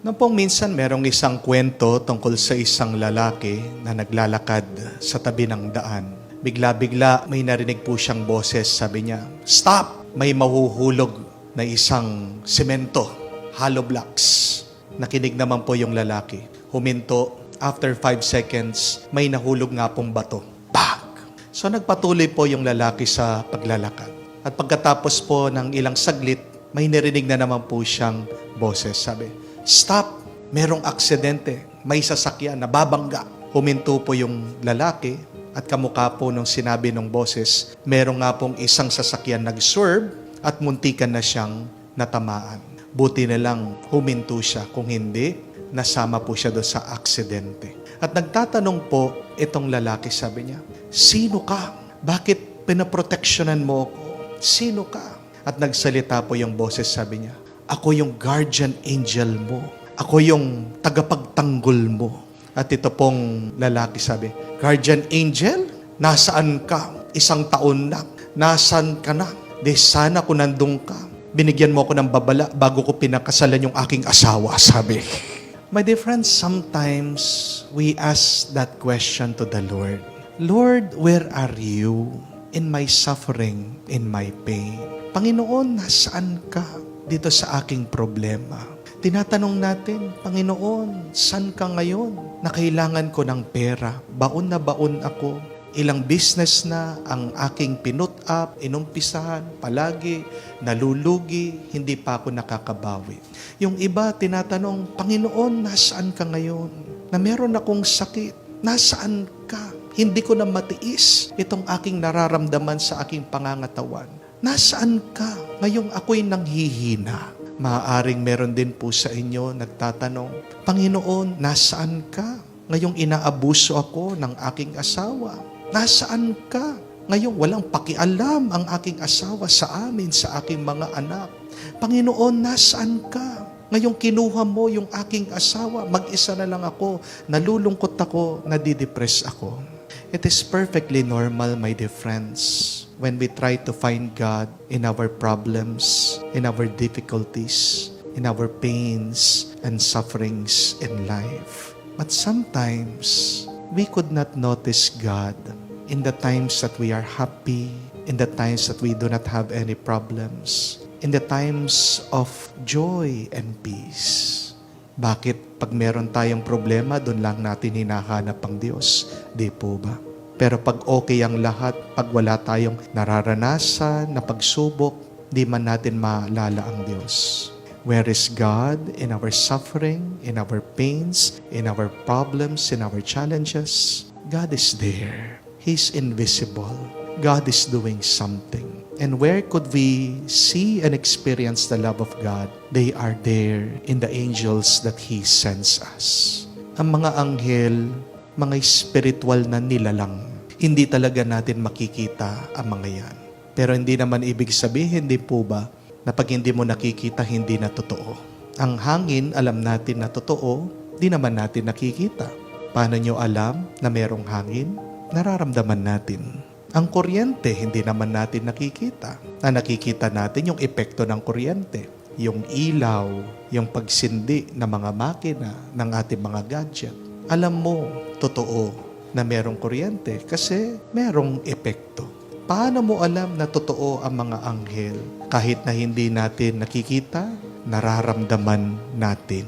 Noong pong minsan, merong isang kwento tungkol sa isang lalaki na naglalakad sa tabi ng daan. Bigla-bigla may narinig po siyang boses. Sabi niya, "Stop! May mahuhulog na isang semento, hollow blocks." Nakinig naman po yung lalaki. Huminto. After 5 seconds, may nahulog nga pong bato. Bang! So nagpatuloy po yung lalaki sa paglalakad. At pagkatapos po ng ilang saglit, may narinig na naman po siyang boses. Sabi, "Stop! Merong aksidente. May sasakyan, nababangga." Huminto po yung lalaki at kamukha po nung sinabi ng boses, merong nga pong isang sasakyan nag-swerve at muntikan na siyang natamaan. Buti na lang huminto siya. Kung hindi, nasama po siya doon sa aksidente. At nagtatanong po itong lalaki, sabi niya, "Sino ka? Bakit pinaproteksyonan mo ako? Sino ka?" At nagsalita po yung boses, sabi niya, "Ako yung guardian angel mo. Ako yung tagapagtanggol mo." At ito pong lalaki sabi, "Guardian angel? Nasaan ka? 1 taon na. Nasaan ka na? Di sana kung nandun ka. Binigyan mo ako ng babala bago ko pinakasalan yung aking asawa," sabi. My dear friends, sometimes we ask that question to the Lord. "Lord, where are you in my suffering, in my pain? Panginoon, nasaan ka dito sa aking problema?" Tinatanong natin, "Panginoon, saan ka ngayon? Na kailangan ko ng pera. Baon na baon ako. Ilang business na ang aking pinut up, inumpisahan, palagi, nalulugi, hindi pa ako nakakabawi." Yung iba, tinatanong, "Panginoon, nasaan ka ngayon? Na meron akong sakit. Nasaan ka? Hindi ko na matiis itong aking nararamdaman sa aking pangangatawan. Nasaan ka? Ngayong ako'y nanghihina." Maaaring meron din po sa inyo nagtatanong, "Panginoon, nasaan ka? Ngayong inaabuso ako ng aking asawa. Nasaan ka? Ngayong walang pakialam ang aking asawa sa amin, sa aking mga anak. Panginoon, nasaan ka? Ngayong kinuha mo yung aking asawa, mag-isa na lang ako, nalulungkot ako, nadidepress ako." It is perfectly normal, my dear friends, when we try to find God in our problems, in our difficulties, in our pains and sufferings in life. But sometimes, we could not notice God in the times that we are happy, in the times that we do not have any problems, in the times of joy and peace. Bakit pag meron tayong problema, doon lang natin hinahanap ang Diyos? Di po ba? Pero pag okay ang lahat, pag wala tayong nararanasan na pagsubok, di man natin maalala ang Diyos. Where is God in our suffering, in our pains, in our problems, in our challenges? God is there. He's invisible. God is doing something. And where could we see and experience the love of God? They are there in the angels that He sends us. Ang mga anghel, mga spiritual na nilalang, hindi talaga natin makikita ang mga yan. Pero hindi naman ibig sabihin, di po ba, na pag hindi mo nakikita, hindi na totoo. Ang hangin, alam natin na totoo, di naman natin nakikita. Paano nyo alam na merong hangin? Nararamdaman natin. Ang kuryente, hindi naman natin nakikita. Na nakikita natin yung epekto ng kuryente. Yung ilaw, yung pagsindi ng mga makina, ng ating mga gadget. Alam mo, totoo na merong kuryente kasi merong epekto. Paano mo alam na totoo ang mga anghel? Kahit na hindi natin nakikita, nararamdaman natin.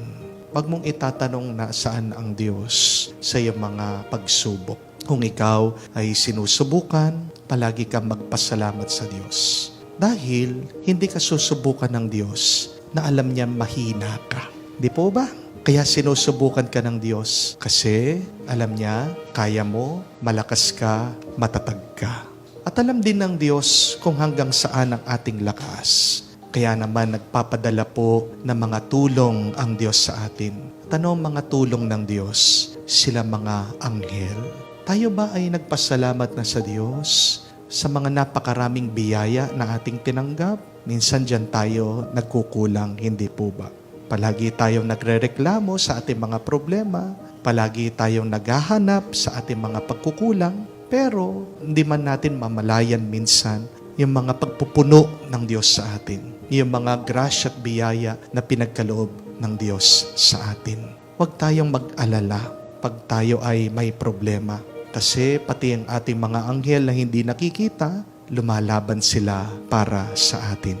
Huwag mong itatanong na saan ang Diyos sa iyong mga pagsubok. Kung ikaw ay sinusubukan, palagi kang magpasalamat sa Diyos. Dahil hindi ka susubukan ng Diyos na alam niya mahina ka. Di po ba? Kaya sinusubukan ka ng Diyos kasi alam niya, kaya mo, malakas ka, matatag ka. At alam din ng Diyos kung hanggang saan ang ating lakas. Kaya naman nagpapadala po ng mga tulong ang Diyos sa atin. Tanong mga tulong ng Diyos, sila mga anghel. Tayo ba ay nagpasalamat na sa Diyos sa mga napakaraming biyaya na ating tinanggap? Minsan dyan tayo nagkukulang, hindi po ba? Palagi tayong nagrereklamo sa ating mga problema, palagi tayong naghahanap sa ating mga pagkukulang, pero hindi man natin mamalayan minsan yung mga pagpupuno ng Diyos sa atin, yung mga grasya at biyaya na pinagkaloob ng Diyos sa atin. Huwag tayong mag-alala pag tayo ay may problema. Kasi pati ang ating mga anghel na hindi nakikita, lumalaban sila para sa atin.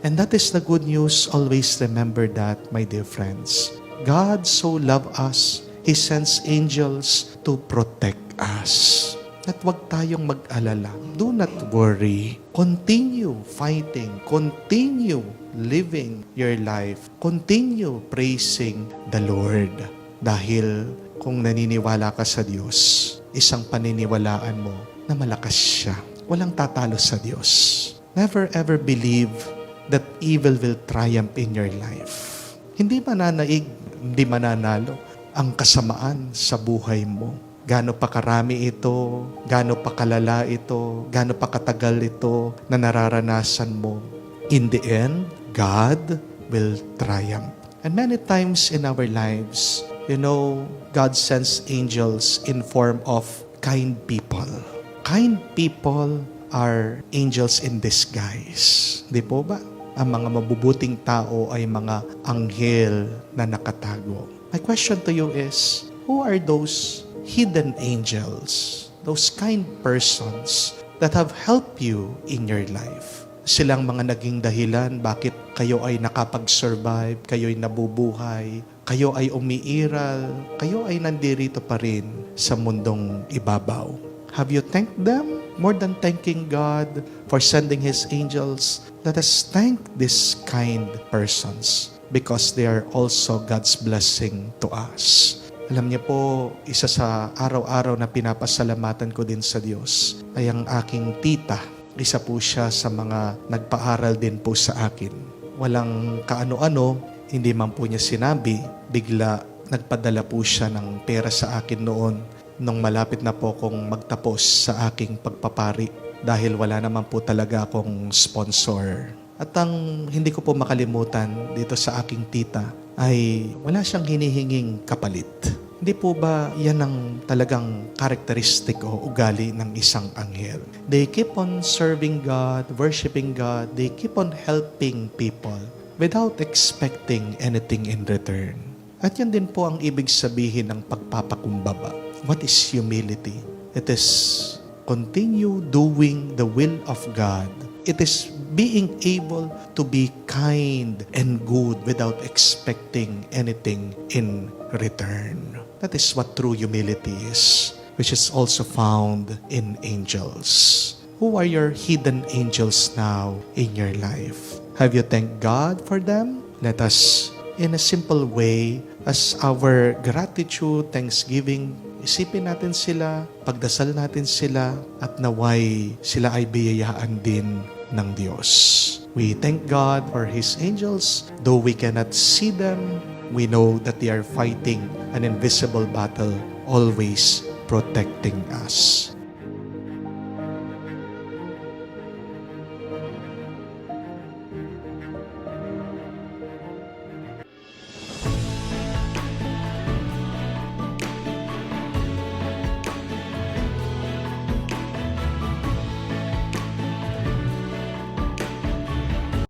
And that is the good news. Always remember that, my dear friends. God so loved us, He sends angels to protect us. At huwag tayong mag-alala. Do not worry. Continue fighting. Continue living your life. Continue praising the Lord. Dahil kung naniniwala ka sa Diyos, isang paniniwalaan mo na malakas siya. Walang tatalo sa Diyos. Never ever believe that evil will triumph in your life. Hindi mananaig, hindi mananalo ang kasamaan sa buhay mo. Gaano pa karami ito, gaano pa kalala ito, gaano pa katagal ito na nararanasan mo. In the end, God will triumph. And many times in our lives, God sends angels in form of kind people. Kind people are angels in disguise. Di po ba? Ang mga mabubuting tao ay mga anghel na nakatago. My question to you is, who are those hidden angels, those kind persons that have helped you in your life? Silang mga naging dahilan bakit kayo ay nakapag-survive, kayo ay nabubuhay, kayo ay umiiral, kayo ay nandirito pa rin sa mundong ibabaw. Have you thanked them? More than thanking God for sending His angels, let us thank these kind persons because they are also God's blessing to us. Alam niyo po, isa sa araw-araw na pinapasalamatan ko din sa Diyos ay ang aking tita. Isa po siya sa mga nagpaaral din po sa akin. Walang kaano-ano, hindi man po niya sinabi, bigla nagpadala po siya ng pera sa akin noon nung malapit na po akong magtapos sa aking pagpapari dahil wala naman po talaga akong sponsor. At ang hindi ko po makalimutan dito sa aking tita ay wala siyang hinihinging kapalit. Hindi po ba yan ang talagang karakteristik o ugali ng isang anghel? They keep on serving God, worshiping God, they keep on helping people without expecting anything in return. At yan din po ang ibig sabihin ng pagpapakumbaba. What is humility? It is continue doing the will of God. It is being able to be kind and good without expecting anything in return. That is what true humility is, which is also found in angels. Who are your hidden angels now in your life? Have you thanked God for them? Let us, in a simple way, as our gratitude, thanksgiving, isipin natin sila, pagdasal natin sila, at naway sila ay biyayaan din ng Diyos. We thank God for His angels. Though we cannot see them, we know that they are fighting an invisible battle, always protecting us.